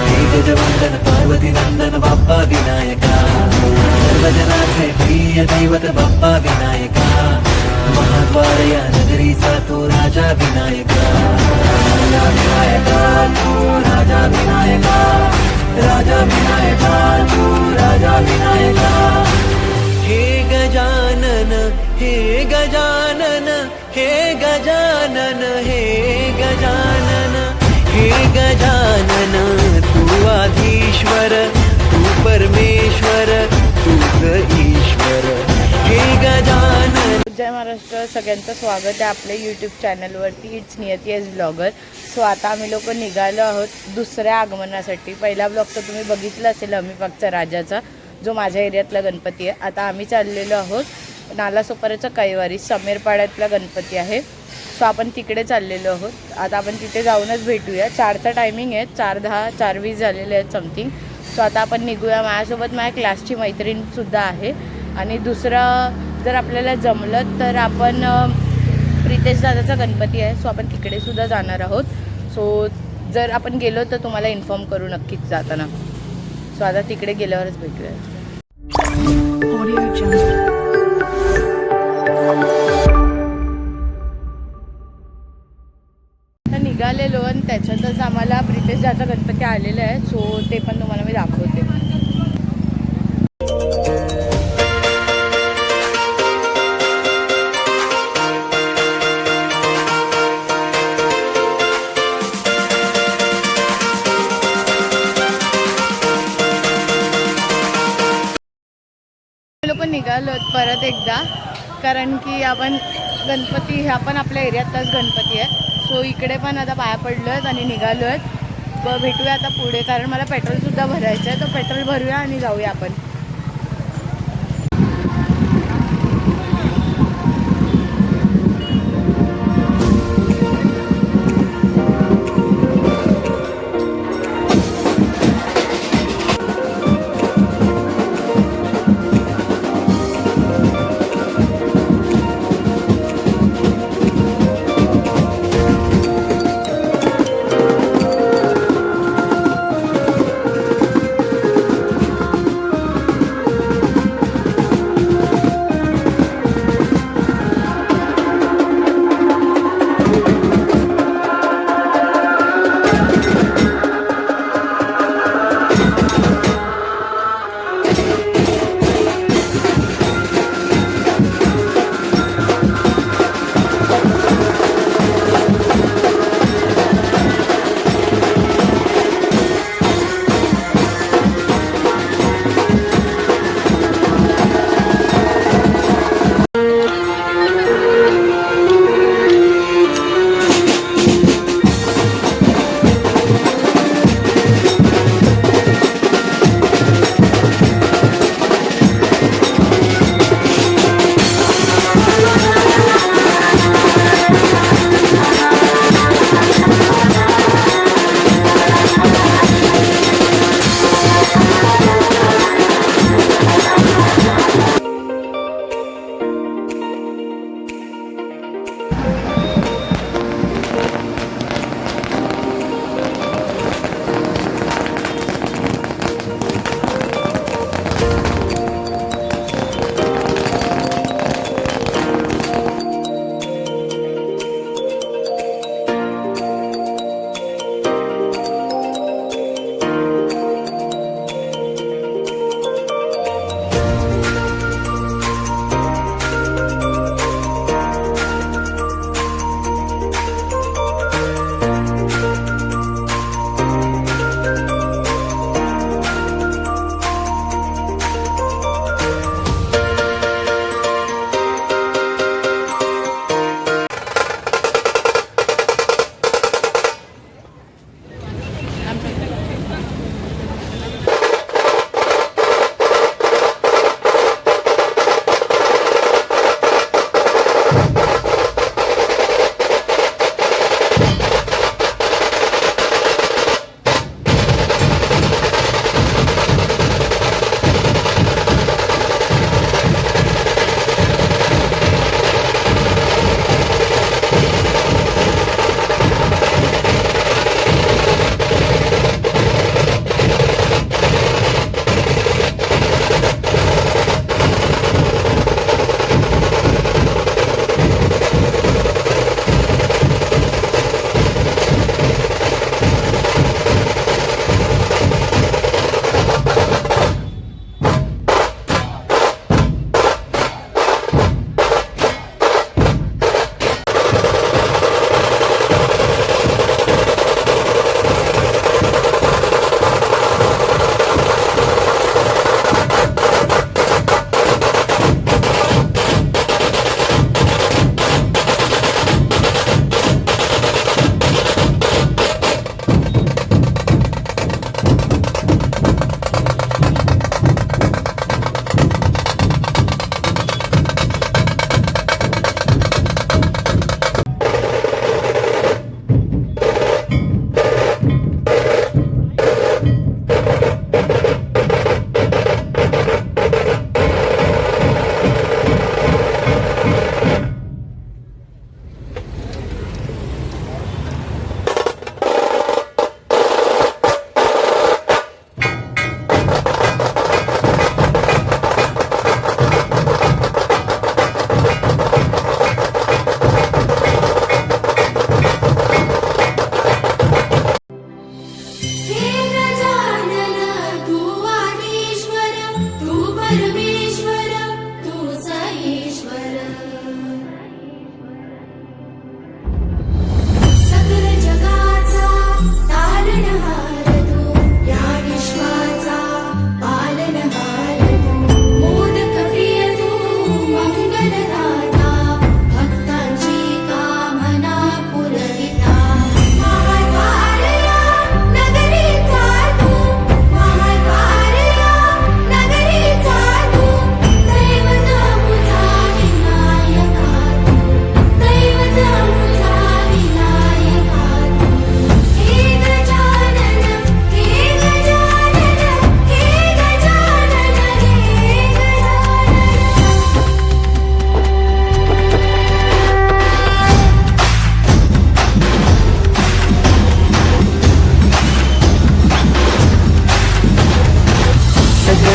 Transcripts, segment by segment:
हे गजवंदन पार्वती नंदन बाप्पा विनायका, सर्वजनांचे प्रिय दैवत बाप्पा विनायका, महाद्वार या नगरीचा तो राजा विनायका, राजा विनायका तू राजा विनायका, राजा विनायका तू राजा विनायका. हे गजानन हे गजानन हे गजानन हे गजानन हे गजानन, तू आधीश्वर तू परमेश्वर तूच ईश्वर. हे गजानन. जय महाराष्ट्र. सगळ्यांचं स्वागत आहे आपल्या यूट्यूब चॅनलवरती it's Niyati as blogger. So आता आम्ही लोक निघालो आहोत दुसऱ्या आगमनासाठी. पहिला ब्लॉग तर तुम्ही बघितला असेल अमीपाकचा राजाचा, जो माझ्या एरियातला गणपती आहे. आता आम्ही चाललेलो आहोत नालासोपाऱ्याचा कैवारी समेरपाड्यातला गणपती आहे. सो आपण तिकडे चाललेलो आहोत. आता आपण तिथे जाऊनच भेटूया. 4चा टायमिंग आहे, 4:10 4:20 झालेले आहेत समथिंग. सो आता आपण निघूया. माझ्यासोबत माझ्या क्लासची मैत्रीणसुद्धा आहे. आणि दुसरं जर आपल्याला जमलं तर आपण प्रितेश दादाचा गणपती आहे, सो आपण तिकडे सुद्धा जाणार आहोत. सो जर आपण गेलो तर तुम्हाला इन्फॉर्म करू नक्कीच जाताना. सो आता तिकडे गेल्यावरच भेटूया. आता निघालेलो आणि त्याच्यातच आम्हाला प्रितेश दादाचा गणपती आलेला आहे. सो ते पण तुम्हाला मी दाखवते. लोक निघालो परत एकदा, कारण की आपण गणपती ह्या पण आपल्या एरियातलाच गणपती आहे. सो इकडे पण आता पाया पडलो आहेत आणि निघालो आहेत. भेटूया आता पुढे, कारण मला पेट्रोलसुद्धा भरायचं आहे. तर पेट्रोल भरूया आणि जाऊया आपण.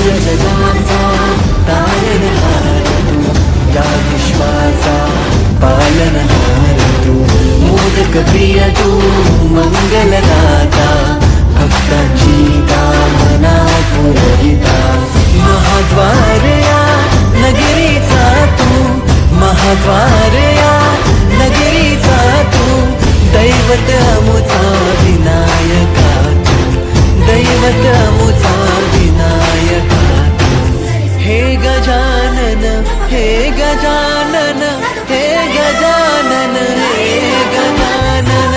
या जगाचा तारणहार तू, या विश्वाचा पालनहार तू, मोदक प्रिय तू, मंगलदाता, भक्तांची कामना पुरविता, महाद्वार या नगरीचा तू, महाद्वार या नगरीचा तू, दैवत अमुचा विनायका तू, दैवत अमुचा विनायका तू. हे गजानन, हे गजानन, हे गजानन, हे गजानन,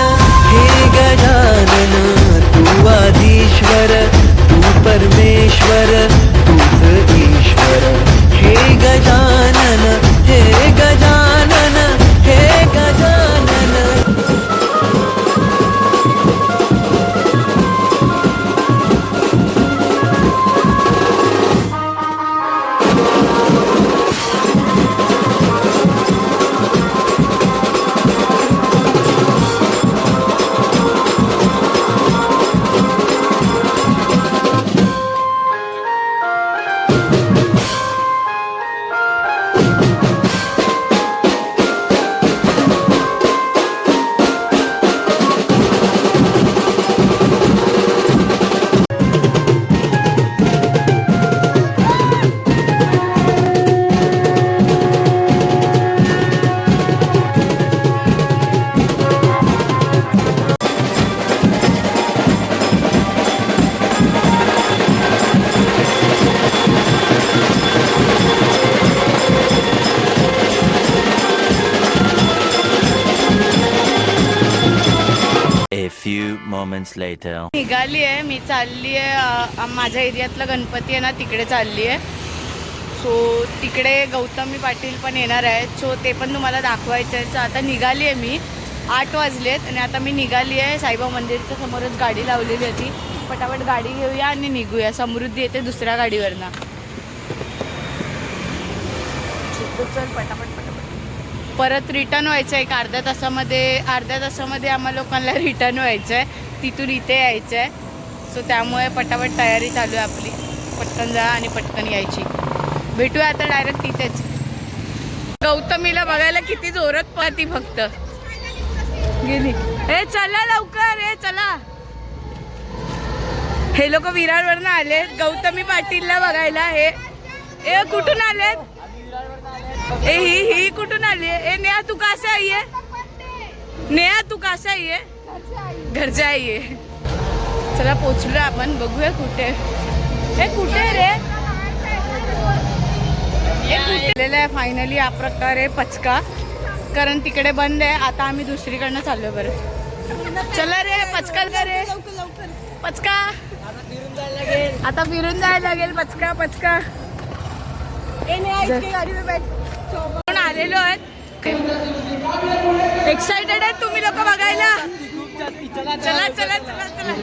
हे गजानन, तू आदिश्वर, तू परमेश्वर, तूच ईश्वर. हे गजानन, हे गजानन, हे Gajanan. A few moments later. निघाली आहे मी, चालली आहे माझ्या एरियातला गणपती आहे ना तिकडे चालली आहे. सो तिकडे गौतमी पाटील पण येणार आहेत, सो ते पण तुम्हाला दाखवायचं आहे. सो आता निघाली आहे मी, 8 वाजलेत आणि आता मी निघाली आहे. साईबाबा मंदिरच्या समोरच गाडी लावलेली होती, पटापट गाडी घेऊया आणि निघूया. समृद्धी येते दुसऱ्या गाडीवरनं. चल पटापट पटापट. परत रिटर्न व्हायचं आहे एक अर्ध्या तासामध्ये आम्हा लोकांना रिटर्न व्हायचं आहे, तिथून इथे यायचं आहे. सो त्यामुळे पटापट तयारी चालू आहे आपली, पटकन जा आणि पटकन यायची. भेटूया आता डायरेक्ट तिथेच. गौतमीला बघायला किती जोरात पळती, फक्त गेली. ए चला लवकर, ए चला. हे लोक विरारवरनं आले गौतमी पाटीलला बघायला. हे कुठून आलेत? ए ही कुठून आली आहे? ए नेहा तू कसा आहे? नेहा तू कसा आहे? घरच्या आहे. चला पोचलो आपण, बघूया कुठे. हे कुठे रे? आहे फायनली या प्रकारे पचका, कारण तिकडे बंद आहे. आता आम्ही दुसरीकडनं चाललोय. बरं चला रे, पचका रे, पचका. आता फिरून जायला लागेल. पचका पचका. गाडी में बैठ आलेलो आहेत. एक्साइटेड आहेत तुम्ही लोक बघायला? चला चला चला चला.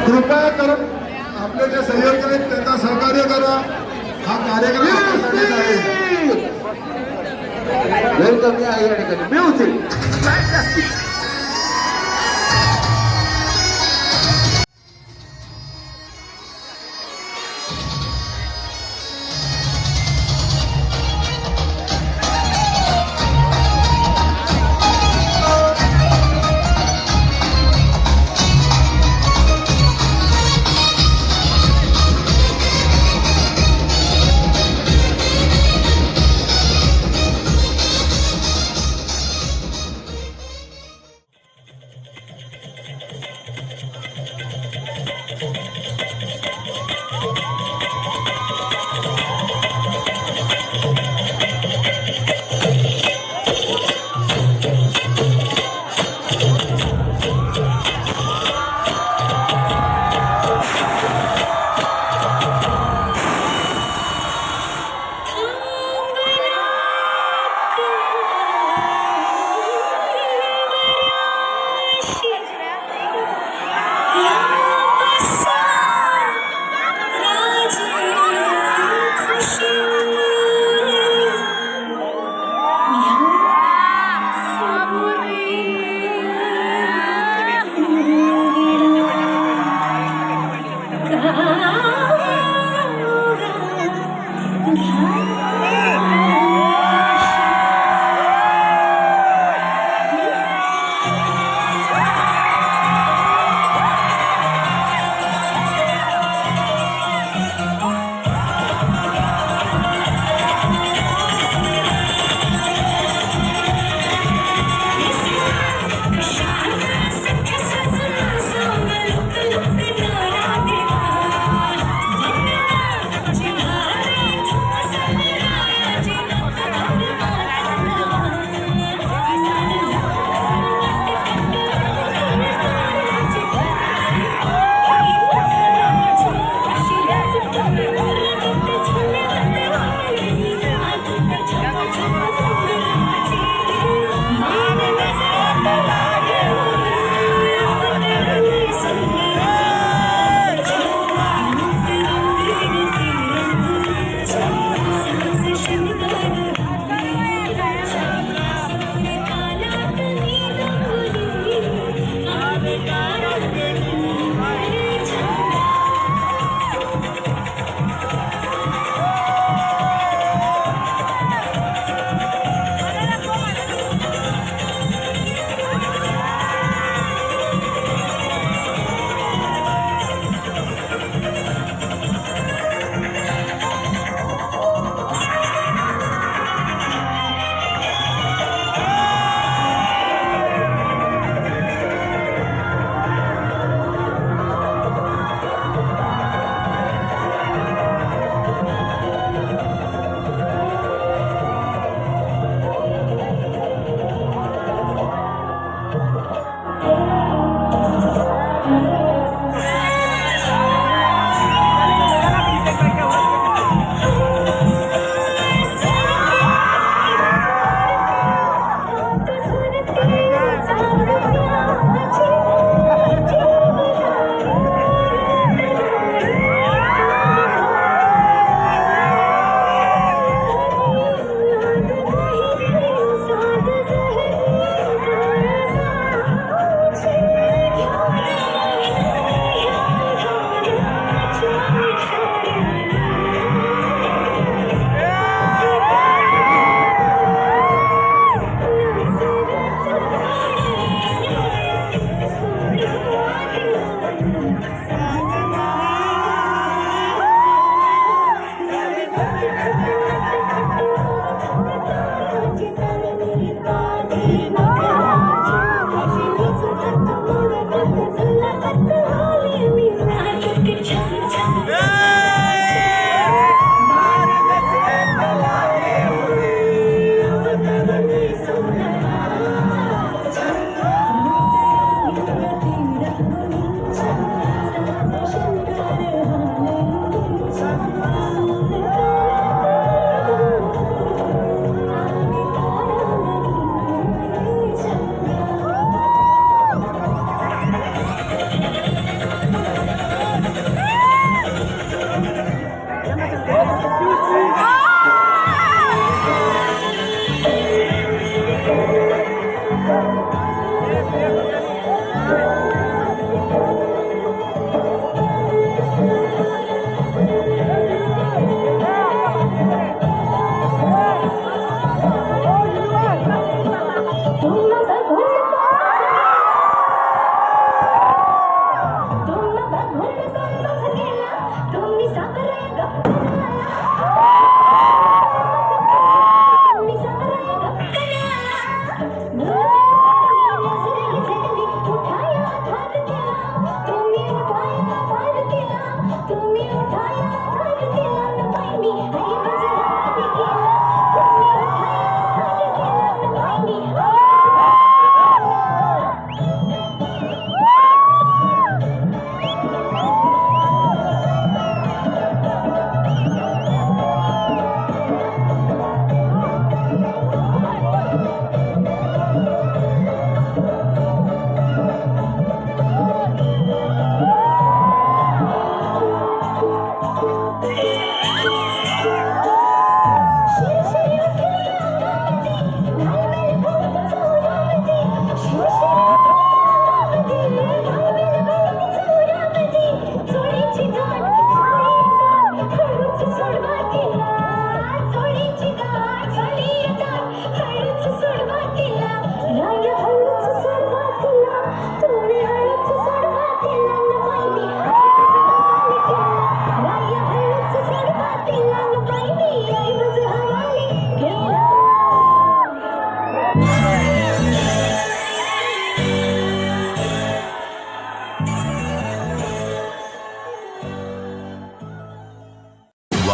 कृपया करून आपले जे सहयोगी आहेत त्यांना सहकार्य करा. हा कार्यक्रम आपल्यासाठीच आहे. वेळ कमी आहे या ठिकाणी. Music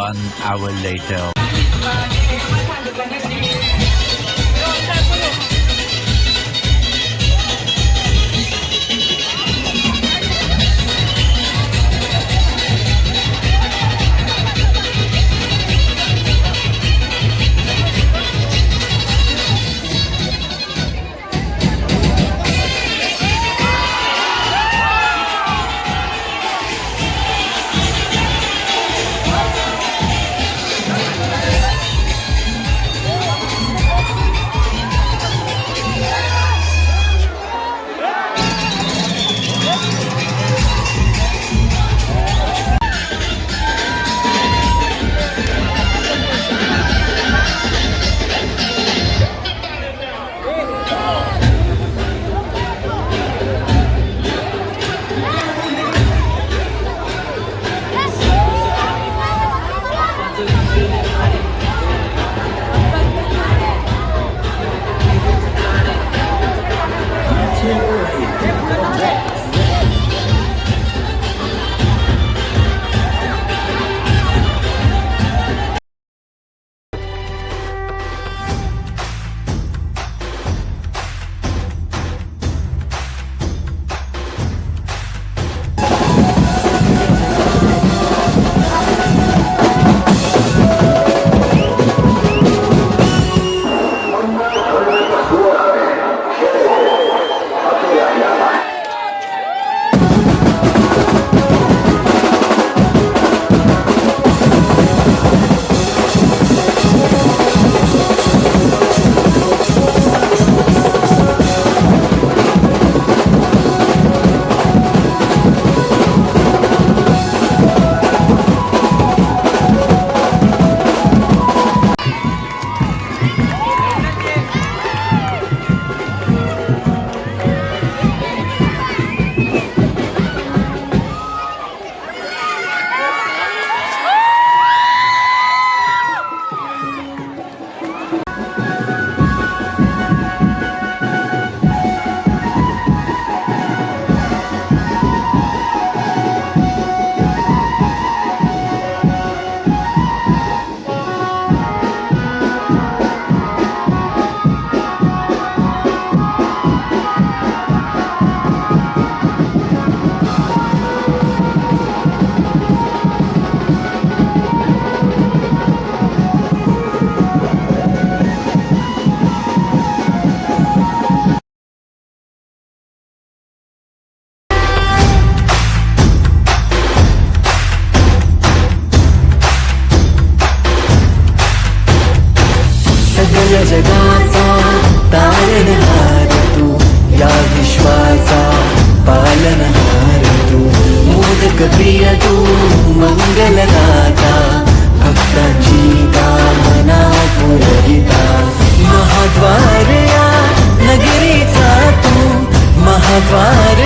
1 hour later. मोदक प्रिय तू मंगलदाता भक्तांची कामना पुरविता महाद्वार या नगरीचा तू महाद्वार